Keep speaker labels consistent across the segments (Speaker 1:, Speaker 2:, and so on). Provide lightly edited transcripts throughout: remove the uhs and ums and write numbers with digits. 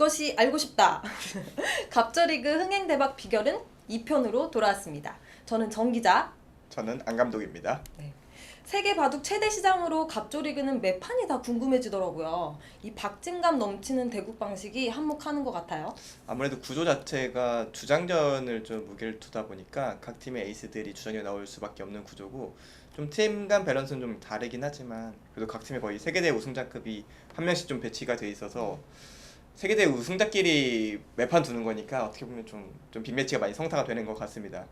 Speaker 1: 그것이 알고 싶다. 갑조리그 흥행대박 비결은 2편으로 돌아왔습니다. 저는 정 기자.
Speaker 2: 저는 안 감독입니다.
Speaker 1: 네. 세계 바둑 최대 시장으로 갑조리그는 매 판이 다 궁금해지더라고요. 이 박진감 넘치는 대국 방식이 한몫하는 것 같아요.
Speaker 2: 아무래도 구조 자체가 주장전을 좀 무게를 두다 보니까 각 팀의 에이스들이 주장에 나올 수밖에 없는 구조고, 좀 팀 간 밸런스는 좀 다르긴 하지만 그래도 각 팀에 거의 세계대회 우승자급이 한 명씩 좀 배치가 돼 있어서 세계대회 우승자끼리 매판 두는 거니까 어떻게 보면 좀 빅매치가 많이 성사가 되는 것 같습니다.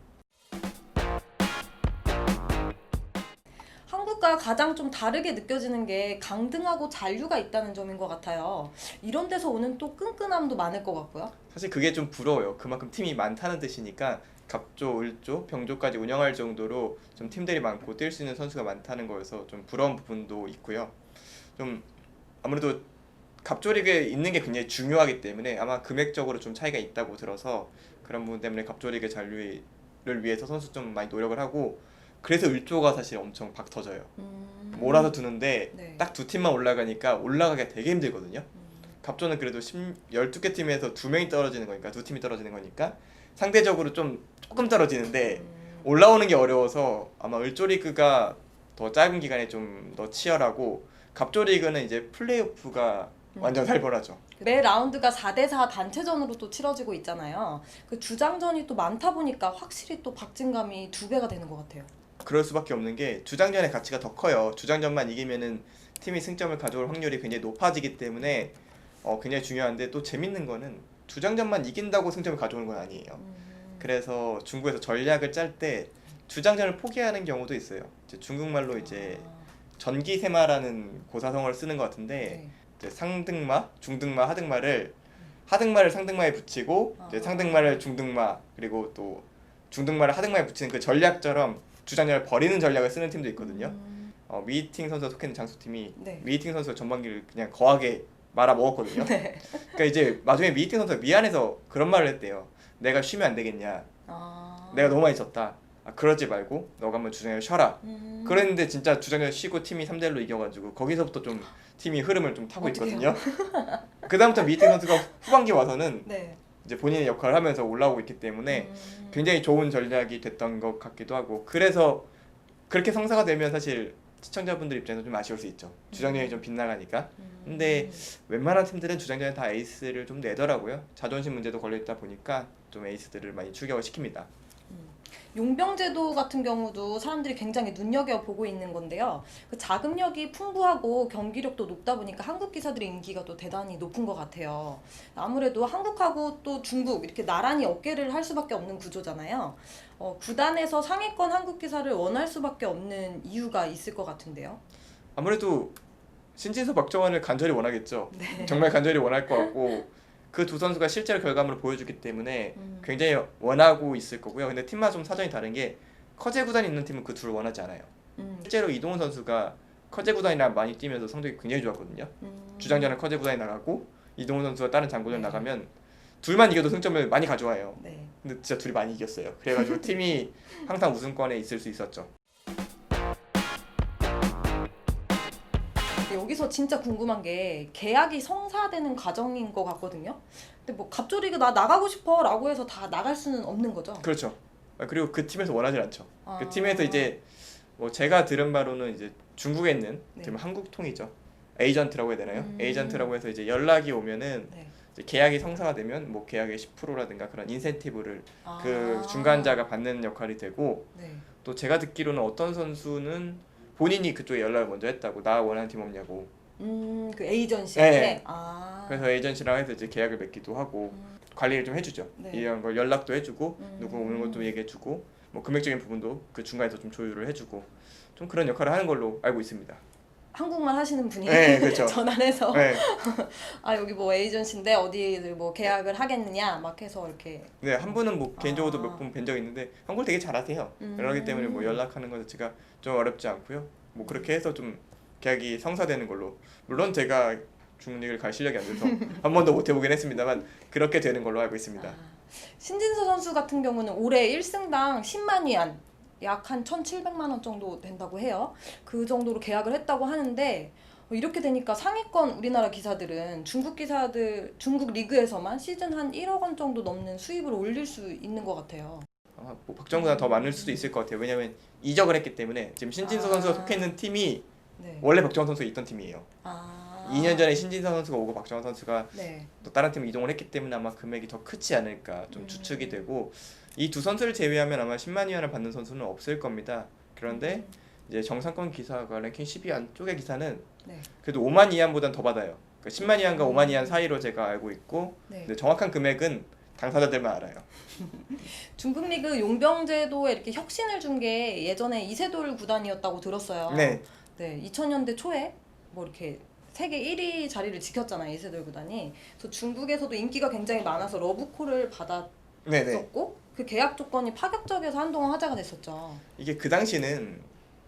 Speaker 1: 한국과 가장 좀 다르게 느껴지는 게 강등하고 잔류가 있다는 점인 것 같아요. 이런 데서 오는 또 끈끈함도 많을 것 같고요.
Speaker 2: 사실 그게 좀 부러워요. 그만큼 팀이 많다는 뜻이니까 갑조, 을조, 병조까지 운영할 정도로 좀 팀들이 많고 뛸 수 있는 선수가 많다는 거여서 좀 부러운 부분도 있고요. 좀 아무래도 갑조 리그에 있는 게 굉장히 중요하기 때문에 아마 금액적으로 좀 차이가 있다고 들어서 그런 부분 때문에 갑조 리그 잔류를 위해서 선수 좀 많이 노력을 하고, 그래서 을조가 사실 엄청 박 터져요. 몰아서 두는데
Speaker 1: 네.
Speaker 2: 딱 두 팀만 올라가니까 올라가기가 되게 힘들거든요. 갑조는 그래도 12개 팀에서 2명이 떨어지는 거니까, 2팀이 떨어지는 거니까 상대적으로 조금 떨어지는데 올라오는 게 어려워서 아마 을조 리그가 더 짧은 기간에 좀 더 치열하고, 갑조 리그는 이제 플레이오프가 완전 살벌하죠.
Speaker 1: 매 라운드가 4대4 단체전으로 또 치러지고 있잖아요. 그 주장전이 또 많다 보니까 확실히 또 박진감이 2배가 되는 것 같아요.
Speaker 2: 그럴 수밖에 없는 게 주장전의 가치가 더 커요. 주장전만 이기면은 팀이 승점을 가져올 확률이 굉장히 높아지기 때문에 굉장히 중요한데, 또 재밌는 거는 주장전만 이긴다고 승점을 가져오는 건 아니에요. 그래서 중국에서 전략을 짤 때 주장전을 포기하는 경우도 있어요. 이제 중국말로 이제 전기세마라는 고사성어를 쓰는 것 같은데,
Speaker 1: 네.
Speaker 2: 이제 상등마, 중등마, 하등마를 상등마에 붙이고 이제 상등마를 중등마, 그리고 또 중등마를 하등마에 붙이는 그 전략처럼 주장전을 버리는 전략을 쓰는 팀도 있거든요. 미이팅 선수가 속해 있는 장수팀이
Speaker 1: 네.
Speaker 2: 미이팅 선수가 전반기를 그냥 거하게 말아 먹었거든요.
Speaker 1: 네.
Speaker 2: 그러니까 이제 나중에 미이팅 선수가 미안해서 그런 말을 했대요. 내가 쉬면 안 되겠냐. 내가 너무 많이 졌다. 그러지 말고 너가 한번 주장을 쉬어라. 그랬는데 진짜 주장을 쉬고 팀이 3대1로 이겨가지고 거기서부터 좀 팀이 흐름을 좀 타고 있거든요. 그 다음부터 미이팅 선수가 후반기 와서는
Speaker 1: 네.
Speaker 2: 이제 본인의 역할을 하면서 올라오고 있기 때문에 굉장히 좋은 전략이 됐던 것 같기도 하고, 그래서 그렇게 성사가 되면 사실 시청자분들 입장에서 좀 아쉬울 수 있죠. 주장전이 좀 빗나가니까. 근데 웬만한 팀들은 주장전에 다 에이스를 좀 내더라고요. 자존심 문제도 걸려있다 보니까 좀 에이스들을 많이 출격을 시킵니다.
Speaker 1: 용병제도 같은 경우도 사람들이 굉장히 눈여겨보고 있는 건데요. 그 자금력이 풍부하고 경기력도 높다 보니까 한국 기사들의 인기가 또 대단히 높은 것 같아요. 아무래도 한국하고 또 중국 이렇게 나란히 어깨를 할 수밖에 없는 구조잖아요. 구단에서 상위권 한국 기사를 원할 수밖에 없는 이유가 있을 것 같은데요.
Speaker 2: 아무래도 신진서 박정환을 간절히 원하겠죠.
Speaker 1: 네.
Speaker 2: 정말 간절히 원할 것 같고, 그 두 선수가 실제로 결과물을 보여주기 때문에 굉장히 원하고 있을 거고요. 근데 팀마다 좀 사정이 다른 게, 커제 구단이 있는 팀은 그 둘을 원하지 않아요. 실제로 이동훈 선수가 커제 구단이랑 많이 뛰면서 성적이 굉장히 좋았거든요. 주장전은 커제 구단이 나가고 이동훈 선수가 다른 장군을
Speaker 1: 네.
Speaker 2: 나가면 둘만 이겨도 승점을 많이 가져와요.
Speaker 1: 네.
Speaker 2: 근데 진짜 둘이 많이 이겼어요. 그래가지고 팀이 항상 우승권에 있을 수 있었죠.
Speaker 1: 여기서 진짜 궁금한 게 계약이 성사되는 과정인 것 같거든요. 근데 뭐 갑조리그 나 나가고 싶어라고 해서 다 나갈 수는 없는 거죠.
Speaker 2: 그렇죠. 그리고 그 팀에서 원하지 않죠.
Speaker 1: 아.
Speaker 2: 그 팀에서 이제 뭐 제가 들은 바로는 이제 중국에 있는
Speaker 1: 네.
Speaker 2: 지금 한국통이죠. 에이전트라고 해야 되나요? 에이전트라고 해서 이제 연락이 오면은
Speaker 1: 네.
Speaker 2: 이제 계약이 성사가 되면 뭐 계약의 10%라든가 그런 인센티브를
Speaker 1: 아.
Speaker 2: 그 중간자가 받는 역할이 되고,
Speaker 1: 네.
Speaker 2: 또 제가 듣기로는 어떤 선수는 본인이 그쪽에 연락을 먼저 했다고, 나 원하는 팀 없냐고.
Speaker 1: 그 에이전시한테.
Speaker 2: 네.
Speaker 1: 아.
Speaker 2: 그래서 에이전시랑 해서 이제 계약을 맺기도 하고 관리를 좀 해주죠.
Speaker 1: 네.
Speaker 2: 이런 걸 연락도 해주고 누구 오는 것도 얘기해주고, 뭐 금액적인 부분도 그 중간에서 좀 조율을 해주고, 좀 그런 역할을 하는 걸로 알고 있습니다.
Speaker 1: 한국말 하시는 분이
Speaker 2: 네, 그렇죠.
Speaker 1: 전화해서
Speaker 2: 네,
Speaker 1: 아 여기 뭐 에이전시인데 어디를 뭐 계약을 하겠느냐 막 해서 이렇게.
Speaker 2: 네, 한 분은 뭐 개인적으로도
Speaker 1: 아.
Speaker 2: 몇 분 뵌 적이 있는데 한국을 되게 잘하세요. 그러기 때문에 뭐 연락하는 것 자체가 좀 어렵지 않고요. 뭐 그렇게 해서 좀 계약이 성사되는 걸로, 물론 제가 중리그를 갈 실력이 안 돼서 한 번도 못 해보긴 했습니다만 그렇게 되는 걸로 알고 있습니다.
Speaker 1: 신진서 선수 같은 경우는 올해 1승당 10만 위안 약 한 1,700만 원 정도 된다고 해요. 그 정도로 계약을 했다고 하는데 이렇게 되니까 상위권 우리나라 기사들은 중국 리그에서만 시즌 한 1억 원 정도 넘는 수입을 올릴 수 있는 것 같아요.
Speaker 2: 아마 뭐 박정보다 더 많을 수도 있을 것 같아요. 왜냐면 이적을 했기 때문에 지금 신진서 선수가 속해 있는 팀이
Speaker 1: 네.
Speaker 2: 원래 박정호 선수가 있던 팀이에요. 2년 전에 신진서 선수가 오고 박정호 선수가
Speaker 1: 네.
Speaker 2: 또 다른 팀으로 이동을 했기 때문에 아마 금액이 더 크지 않을까 좀 추측이 되고, 이 두 선수를 제외하면 아마 10만 위안을 받는 선수는 없을 겁니다. 그런데 이제 정상권 기사가 랭킹 10위 안쪽의 기사는
Speaker 1: 네.
Speaker 2: 그래도 5만 위안보단 더 받아요. 그러니까 10만 위안과 5만 위안 사이로 제가 알고 있고,
Speaker 1: 네.
Speaker 2: 근데 정확한 금액은 당사자들만 알아요.
Speaker 1: 중국 리그 용병제도에 이렇게 혁신을 준 게 예전에 이세돌 구단이었다고 들었어요.
Speaker 2: 네.
Speaker 1: 네, 2000년대 초에 뭐 이렇게 세계 1위 자리를 지켰잖아요, 이세돌 구단이. 그래서 중국에서도 인기가 굉장히 많아서 러브콜을
Speaker 2: 네네.
Speaker 1: 받았었고 그 계약 조건이 파격적이어서 한동안 화제가 됐었죠.
Speaker 2: 이게 그 당시는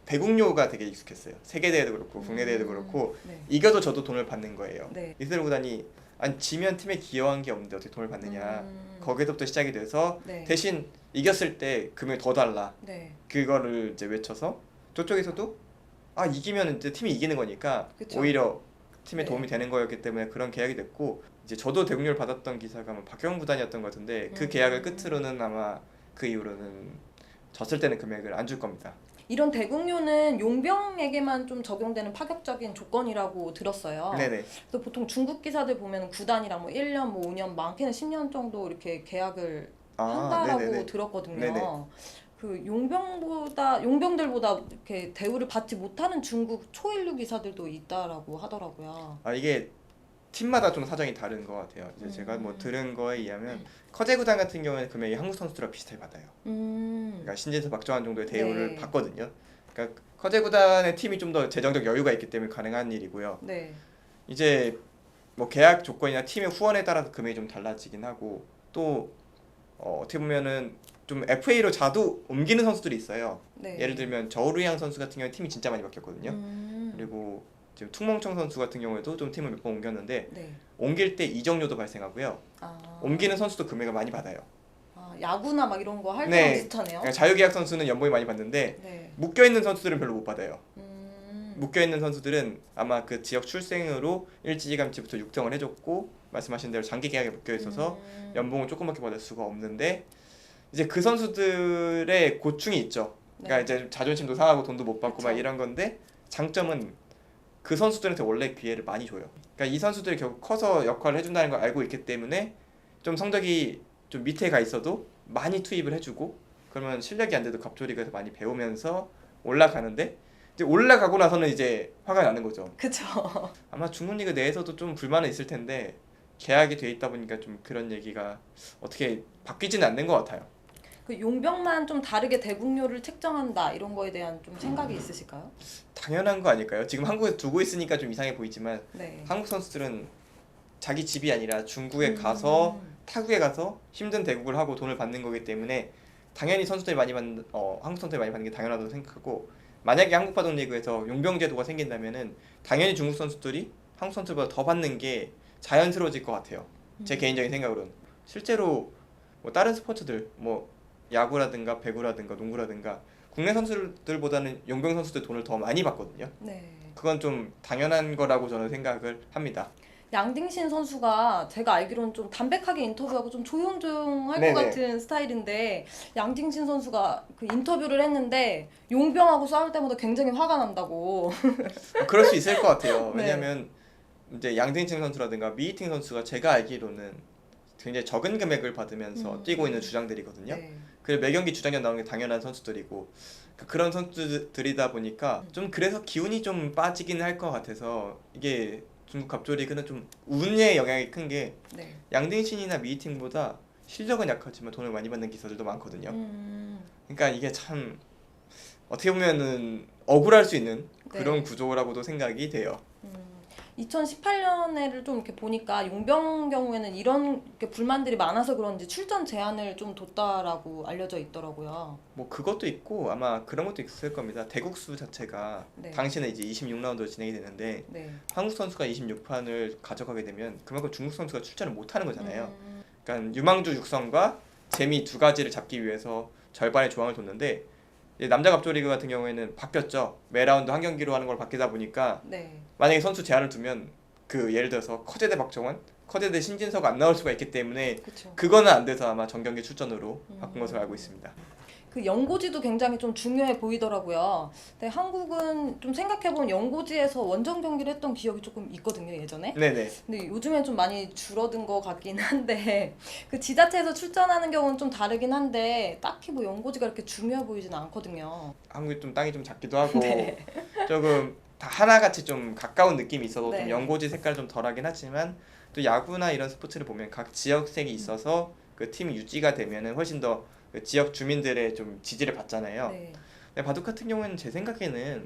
Speaker 2: 대국료가 되게 익숙했어요. 세계 대회도 그렇고 국내 대회도 그렇고
Speaker 1: 네.
Speaker 2: 이겨도 저도 돈을 받는 거예요.
Speaker 1: 네.
Speaker 2: 이세돌 구단이 아니 지면 팀에 기여한 게 없는데 어떻게 돈을 받느냐. 거기서부터 시작이 돼서
Speaker 1: 네.
Speaker 2: 대신 이겼을 때 금액 더 달라.
Speaker 1: 네.
Speaker 2: 그거를 이제 외쳐서 저쪽에서도 아 이기면 이제 팀이 이기는 거니까
Speaker 1: 그쵸.
Speaker 2: 오히려 팀에
Speaker 1: 네.
Speaker 2: 도움이 되는 거였기 때문에 그런 계약이 됐고, 이제 저도 대국료를 받았던 기사가 아마 박경 구단이었던 것 같은데 그 계약을 끝으로는 아마 그 이후로는 졌을 때는 금액을 안 줄 겁니다.
Speaker 1: 이런 대국료는 용병에게만 좀 적용되는 파격적인 조건이라고 들었어요.
Speaker 2: 네네.
Speaker 1: 그래서 보통 중국 기사들 보면 구단이랑 뭐 1년, 뭐 5년, 많게는 10년 정도 이렇게 계약을 한다라고
Speaker 2: 네네네.
Speaker 1: 들었거든요.
Speaker 2: 네네.
Speaker 1: 그 용병들보다 이렇게 대우를 받지 못하는 중국 초일류 기사들도 있다라고 하더라고요.
Speaker 2: 아 이게 팀마다 좀 사정이 다른 것 같아요. 이제 제가 뭐 들은 거에 의하면 커제 구단 같은 경우에는 금액이 한국 선수들과 비슷하게 받아요. 그러니까 신진서 박정환 정도의 대우를
Speaker 1: 네.
Speaker 2: 받거든요. 그러니까 커제 구단의 팀이 좀 더 재정적 여유가 있기 때문에 가능한 일이고요.
Speaker 1: 네.
Speaker 2: 이제 뭐 계약 조건이나 팀의 후원에 따라서 금액이 좀 달라지긴 하고, 또 어떻게 보면은 좀 FA로 자주 옮기는 선수들이 있어요.
Speaker 1: 네.
Speaker 2: 예를 들면 저우르양 선수 같은 경우는 팀이 진짜 많이 바뀌었거든요. 그리고 지금 퉁몽청 선수 같은 경우에도 좀 팀을 몇 번 옮겼는데
Speaker 1: 네.
Speaker 2: 옮길 때 이적료도 발생하고요. 옮기는 선수도 금액을 많이 받아요.
Speaker 1: 야구나 막 이런 거 할
Speaker 2: 네.
Speaker 1: 때랑 비슷하네요.
Speaker 2: 그러니까 자유계약 선수는 연봉이 많이 받는데
Speaker 1: 네.
Speaker 2: 묶여 있는 선수들은 별로 못 받아요. 묶여 있는 선수들은 아마 그 지역 출생으로 일찌감치부터 육성을 해줬고 말씀하신 대로 장기 계약에 묶여 있어서 연봉을 조금밖에 받을 수가 없는데, 이제 그 선수들의 고충이 있죠. 그러니까
Speaker 1: 네.
Speaker 2: 이제 자존심도 상하고 돈도 못 받고
Speaker 1: 그쵸.
Speaker 2: 막 이런 건데, 장점은 그 선수들한테 원래 기회를 많이 줘요. 그러니까 이 선수들이 결국 커서 역할을 해준다는 걸 알고 있기 때문에 좀 성적이 좀 밑에 가 있어도 많이 투입을 해주고, 그러면 실력이 안 돼도 갑조리그에서 많이 배우면서 올라가는데, 이제 올라가고 나서는 이제 화가 나는 거죠.
Speaker 1: 그쵸.
Speaker 2: 아마 중국 리그 내에서도 좀 불만은 있을 텐데 계약이 돼 있다 보니까 좀 그런 얘기가 어떻게 바뀌지는 않는 것 같아요.
Speaker 1: 그 용병만 좀 다르게 대국료를 책정한다 이런 거에 대한 좀 생각이 있으실까요?
Speaker 2: 당연한 거 아닐까요? 지금 한국에 두고 있으니까 좀 이상해 보이지만
Speaker 1: 네.
Speaker 2: 한국 선수들은 자기 집이 아니라 중국에 가서 타국에 가서 힘든 대국을 하고 돈을 받는 거기 때문에 당연히 선수들이 많이 받는 한국 선수들이 많이 받는 게 당연하다고 생각하고, 만약에 한국 파동 리그에서 용병 제도가 생긴다면은 당연히 중국 선수들이 한국 선수들보다 더 받는 게 자연스러워질 것 같아요. 제 개인적인 생각으로는. 실제로 뭐 다른 스포츠들 뭐 야구라든가 배구라든가 농구라든가 국내 선수들보다는 용병 선수들 돈을 더 많이 받거든요.
Speaker 1: 네.
Speaker 2: 그건 좀 당연한 거라고 저는 생각을 합니다.
Speaker 1: 양딩신 선수가 제가 알기로는 좀 담백하게 인터뷰하고 좀 조용조용할
Speaker 2: 네네.
Speaker 1: 것 같은 스타일인데, 양딩신 선수가 그 인터뷰를 했는데 용병하고 싸울 때마다 굉장히 화가 난다고.
Speaker 2: 그럴 수 있을 것 같아요.
Speaker 1: 네.
Speaker 2: 왜냐면 이제 양등칭 선수라든가 미이팅 선수가 제가 알기로는 굉장히 적은 금액을 받으면서 뛰고 있는 주장들이거든요.
Speaker 1: 네.
Speaker 2: 그리고 매 경기 주장에 나오는 게 당연한 선수들이고, 그런 선수들이다 보니까 좀 그래서 기운이 좀 빠지긴 할 것 같아서, 이게 중국 갑조리그는 좀 운의 영향이 큰 게
Speaker 1: 네.
Speaker 2: 양딩신이나 미이팅보다 실력은 약하지만 돈을 많이 받는 기사들도 많거든요. 그러니까 이게 참 어떻게 보면은 억울할 수 있는 그런
Speaker 1: 네.
Speaker 2: 구조라고도 생각이 돼요.
Speaker 1: 2018년에를 좀 이렇게 보니까 용병 경우에는 이런 이렇게 불만들이 많아서 그런지 출전 제한을 좀 뒀다라고 알려져 있더라고요.
Speaker 2: 뭐 그것도 있고 아마 그런 것도 있을 겁니다. 대국수 자체가
Speaker 1: 네.
Speaker 2: 당시는 이제 26라운드로 진행이 되는데
Speaker 1: 네.
Speaker 2: 한국 선수가 26판을 가져가게 되면 그만큼 중국 선수가 출전을 못 하는 거잖아요. 그러니까 유망주 육성과 재미 두 가지를 잡기 위해서 절반의 조항을 뒀는데, 이제 남자 갑조리그 같은 경우에는 바뀌었죠. 매 라운드 한 경기로 하는 걸 바뀌다 보니까
Speaker 1: 네.
Speaker 2: 만약에 선수 제한을 두면 그 예를 들어서 커제대 박정원, 커제대 신진서가 안 나올 수가 있기 때문에
Speaker 1: 그렇죠.
Speaker 2: 그거는 안 돼서 아마 전경기 출전으로 바꾼 것으로 알고 있습니다.
Speaker 1: 그 연고지도 굉장히 좀 중요해 보이더라고요. 근데 한국은 좀 생각해보면 연고지에서 원정 경기를 했던 기억이 조금 있거든요, 예전에.
Speaker 2: 네네.
Speaker 1: 근데 요즘엔 좀 많이 줄어든 것 같긴 한데 그 지자체에서 출전하는 경우는 좀 다르긴 한데 딱히 뭐 연고지가 이렇게 중요해 보이진 않거든요.
Speaker 2: 한국이 좀 땅이 좀 작기도 하고
Speaker 1: 네.
Speaker 2: 조금 다 하나같이 좀 가까운 느낌이 있어서
Speaker 1: 네.
Speaker 2: 좀 연고지 색깔 좀 덜하긴 하지만 또 야구나 이런 스포츠를 보면 각 지역색이 있어서 그 팀이 유지가 되면은 훨씬 더 그 지역 주민들의 좀 지지를 받잖아요.
Speaker 1: 네.
Speaker 2: 근데 바둑 같은 경우에는 제 생각에는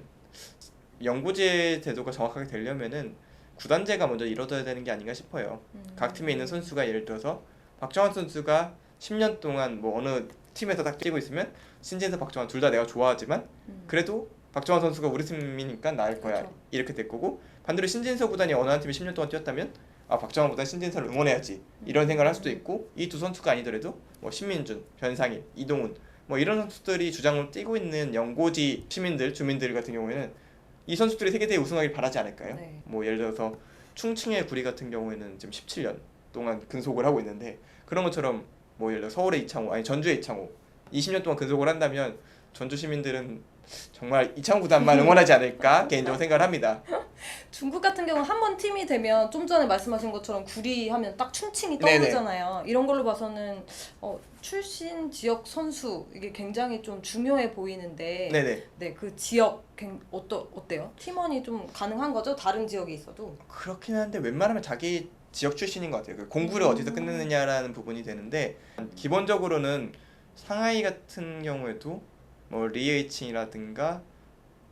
Speaker 2: 연고제 제도가 정확하게 되려면은 구단제가 먼저 이루어져야 되는 게 아닌가 싶어요. 각 팀에 있는 선수가 예를 들어서 박정환 선수가 10년 동안 뭐 어느 팀에서 딱 뛰고 있으면 신진서 박정환 둘 다 내가 좋아하지만 그래도 박정환 선수가 우리 팀이니까 나을 거야.
Speaker 1: 그렇죠.
Speaker 2: 이렇게 될 거고 반대로 신진서 구단이 어느 한 팀에 10년 동안 뛰었다면 아 박정환보다 신진서를 응원해야지 이런 생각을 할 수도 있고 이 두 선수가 아니더라도 뭐 신민준, 변상일, 이동훈 뭐 이런 선수들이 주장으로 뛰고 있는 연고지 시민들, 주민들 같은 경우에는 이 선수들이 세계대회 우승하길 바라지 않을까요?
Speaker 1: 네.
Speaker 2: 뭐 예를 들어서 충칭의 구리 같은 경우에는 지금 17년 동안 근속을 하고 있는데 그런 것처럼 뭐 예를 들어 서울의 이창호 아니 전주의 이창호 20년 동안 근속을 한다면 전주 시민들은 정말 이창호 구단만 응원하지 않을까 개인적으로 생각을 합니다.
Speaker 1: 중국 같은 경우는 한 번 팀이 되면 좀 전에 말씀하신 것처럼 구리 하면 딱 충칭이
Speaker 2: 네네.
Speaker 1: 떠오르잖아요. 이런 걸로 봐서는 출신 지역 선수 이게 굉장히 좀 중요해 보이는데
Speaker 2: 네네.
Speaker 1: 네, 그 지역 어때요? 팀원이 좀 가능한 거죠? 다른 지역에 있어도?
Speaker 2: 그렇긴 한데 웬만하면 자기 지역 출신인 것 같아요. 그 공부를 어디서 끝내느냐라는 부분이 되는데 기본적으로는 상하이 같은 경우에도 뭐 리에이칭이라든가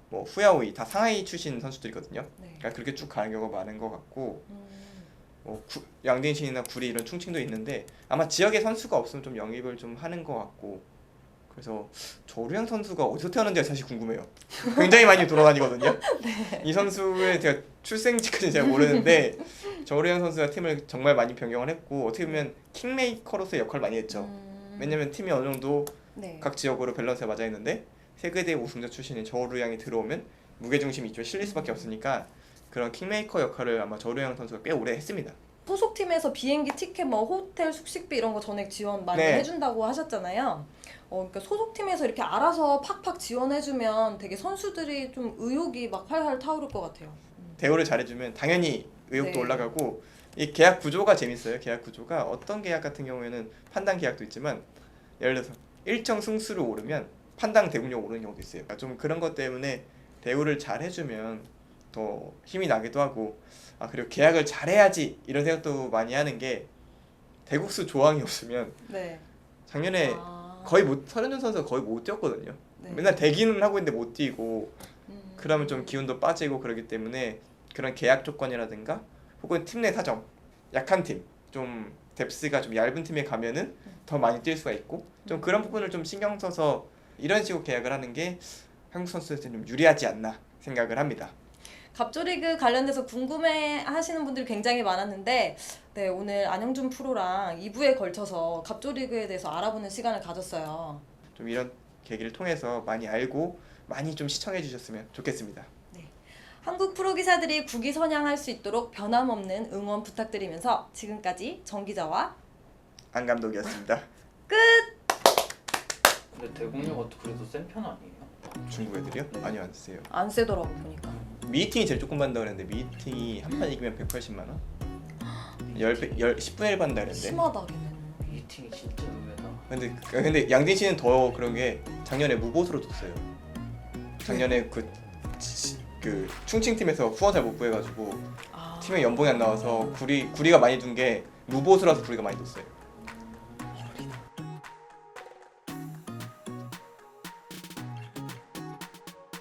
Speaker 2: 뭐 후야오이 다 상하이 출신 선수들이거든요.
Speaker 1: 네.
Speaker 2: 그러니까 그렇게 쭉 가는 경우가 많은 것 같고
Speaker 1: 음,
Speaker 2: 뭐 양진신이나 구리 이런 충칭도 있는데 아마 지역에 선수가 없으면 좀 영입을 좀 하는 것 같고 그래서 조류양 선수가 어디서 태어났는지가 사실 궁금해요. 굉장히 많이 돌아다니거든요.
Speaker 1: 네.
Speaker 2: 이 선수의 제가 출생지까지는 잘 모르는데 조류양 선수가 팀을 정말 많이 변경을 했고 어떻게 보면 킹메이커로서의 역할을 많이 했죠. 왜냐면 팀이 어느 정도
Speaker 1: 네.
Speaker 2: 각 지역으로 밸런스가 맞아 있는데 세계대회 우승자 출신인 저루양이 들어오면 무게중심이 이쪽에 실릴 수밖에 없으니까 그런 킹메이커 역할을 아마 저루양 선수가 꽤 오래 했습니다.
Speaker 1: 소속팀에서 비행기 티켓, 뭐 호텔, 숙식비 이런 거 전액 지원 많이
Speaker 2: 네.
Speaker 1: 해준다고 하셨잖아요. 그러니까 소속팀에서 이렇게 알아서 팍팍 지원해주면 되게 선수들이 좀 의욕이 막 활활 타오를 것 같아요.
Speaker 2: 대우를 잘해주면 당연히 의욕도
Speaker 1: 네.
Speaker 2: 올라가고 이 계약 구조가 재밌어요. 계약 구조가 어떤 계약 같은 경우에는 판당 계약도 있지만 예를 들어서 일정 승수로 오르면 판당 대국력 오르는 경우도 있어요. 그러니까 좀 그런 것 때문에 대우를 잘 해주면 더 힘이 나기도 하고 그리고 계약을 잘해야지 이런 생각도 많이 하는 게 대국수 조항이 없으면
Speaker 1: 네.
Speaker 2: 작년에 거의 서른준 선수가 거의 못 뛰었거든요.
Speaker 1: 네.
Speaker 2: 맨날 대기는 하고 있는데 못 뛰고
Speaker 1: 음.
Speaker 2: 그러면 좀 기운도 빠지고 그러기 때문에 그런 계약 조건이라든가 혹은 팀 내 사정 약한 팀 좀 뎁스가 좀 얇은 팀에 가면은 더 많이 뛸 수가 있고 좀 그런 부분을 좀 신경 써서 이런 식으로 계약을 하는 게 한국 선수들한테 좀 유리하지 않나 생각을 합니다.
Speaker 1: 갑조리그 관련돼서 궁금해하시는 분들이 굉장히 많았는데 네, 오늘 안영준 프로랑 2부에 걸쳐서 갑조리그에 대해서 알아보는 시간을 가졌어요.
Speaker 2: 좀 이런 계기를 통해서 많이 알고 많이 좀 시청해 주셨으면 좋겠습니다.
Speaker 1: 한국 프로 기사들이 국위선양할 수 있도록 변함없는 응원 부탁드리면서 지금까지 정 기자와
Speaker 2: 안 감독이었습니다.
Speaker 3: 근데 대공료가 그래도 센 편 아니에요?
Speaker 2: 중국 애들이요? 아니요 안 쓰세요.
Speaker 1: 안 세더라고 보니까.
Speaker 2: 미팅이 제일 조금 받는다 그랬는데 미팅이 한 판 이기면 180만 원? 10분의 1 받는다 그랬는데
Speaker 1: 심하다 걔는.
Speaker 3: 미팅이 진짜 의외다.
Speaker 2: 근데 양진 씨는 더 그런 게 작년에 무보수로 뒀어요. 작년에 그 충칭 팀에서 후원 잘 못 구해가지고 팀에 연봉이 안 나와서 구리가 많이 둔 게 무보수라서 구리가 많이 뒀어요.